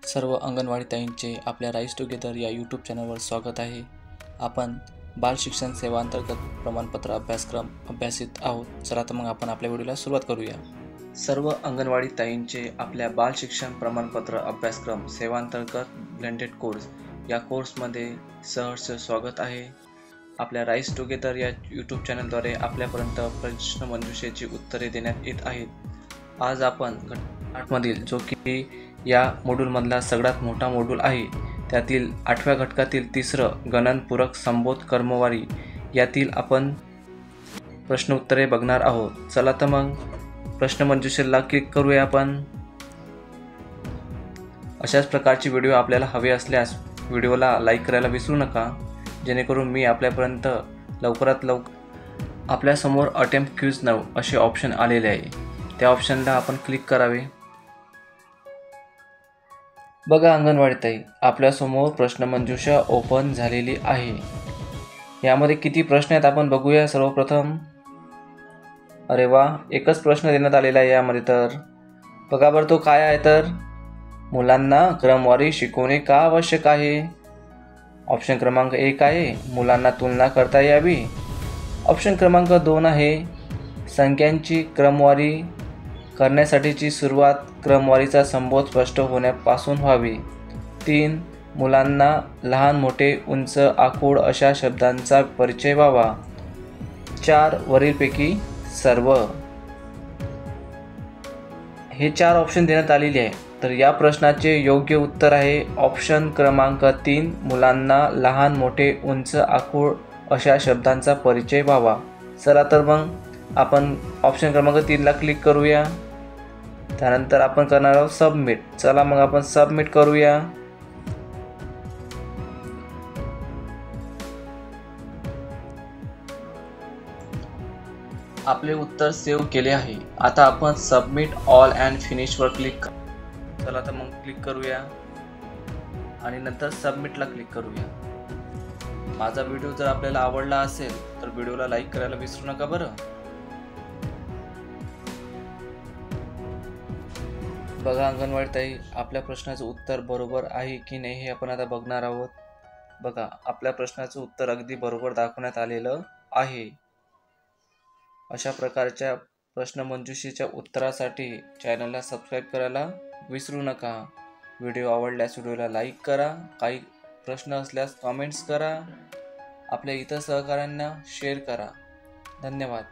सर्व अंगणवाडी ताईंचे आपल्या rice together या यूट्यूब चॅनलवर स्वागत आहे। आपण बाल शिक्षण सेवा अंतर्गत प्रमाणपत्र अभ्यासक्रम अभ्यासित आहोत। चला तर मग आपण आपल्या व्हिडिओला सुरुवात करूया। सर्व अंगणवाडी ताईंचे आपल्या बाल शिक्षण प्रमाणपत्र अभ्यासक्रम सेवा अंतर्गत ब्लेंडेड कोर्स या कोर्समध्ये सहर्ष स्वागत आहे। आपल्या राईस टुगेदर या यूट्यूब चॅनलद्वारे आपल्यापर्यंत प्रश्न मंजुषेची उत्तरे देण्यात येत आहेत। आज आपण घटक 8 मधील जो की या मॉड्यूलमधला सगळ्यात मोठा मॉड्यूल आहे, त्यातील 8व्या घटकातील तिसरं गणनपूरक संबोध क्रमवारी यातील आपण प्रश्न उत्तरे बघणार आहोत। चला तर मग प्रश्न मंजुषेला क्लिक करूया आपण। अशाच प्रकारची व्हिडिओ आपल्याला हवे असल्यास व्हिडिओला लाईक करायला विसरू नका, जेणेकरून मी आपल्यापर्यंत लवकरात लवकर आपल्यासमोर अटेम्प्ट क्विज नाव असे ऑप्शन आलेले आहे, त्या ऑप्शनला आपण क्लिक करावे। बघा अंगणवाडी ताई, आपल्यासमोर प्रश्न मंजुषा ओपन झालेली आहे। यामध्ये किती प्रश्न आहेत आपण बघूया। सर्वप्रथम अरे वा, एकच प्रश्न देण्यात आलेला आहे यामध्ये। तर बघा बरं, तो काय आहे तर मुलांना क्रमवारी शिकवणे का आवश्यक आहे। ऑप्शन क्रमांक 1 आहे मुलांना तुलना करता यावी। ऑप्शन क्रमांक 2 आहे संख्यांची क्रमवारी करण्यासाठीची सुरुवात क्रमवारीचा संबोध स्पष्ट होण्यापासून व्हावी। 3 मुलांना लहान मोठे उंच आखूड अशा शब्दांचा परिचय व्हावा। 4 वरीलपैकी सर्व। हे 4 ऑप्शन देण्यात आलेले आहे। तर या प्रश्नाचे योग्य उत्तर आहे ऑप्शन क्रमांक 3 मुलांना लहान मोठे उंच आखूड अशा शब्दांचा परिचय व्हावा। चला तर मग आपण ऑप्शन क्रमांक 3 ला क्लिक करूया। त्यानंतर आपण करणार आहोत सबमिट। चला मग आपण सबमिट करूया। आपले उत्तर सेव्ह केले आहे। आता आपण सबमिट ऑल अँड फिनिश वर क्लिक करू। चला तर मग क्लिक करूया आणि नंतर सबमिटला क्लिक करूया। माझा व्हिडिओ जर आपल्याला आवडला असेल तर व्हिडिओला लाईक करायला विसरू नका बरं। बघा अंगणवाडी ताई, आपल्या प्रश्नाचं उत्तर बरोबर आहे की नाही हे आपण आता बघणार आहोत। बघा, आपल्या प्रश्नाचं उत्तर अगदी बरोबर दाखवण्यात आलेलं आहे। अशा प्रकारच्या प्रश्न मंजुषेच्या उत्तरासाठी चॅनलला सबस्क्राईब करायला विसरू नका। व्हिडिओ आवडल्यास व्हिडिओला लाईक करा, काही प्रश्न असल्यास कमेंट्स करा, आपल्या इतर सहकाऱ्यांना शेअर करा। धन्यवाद।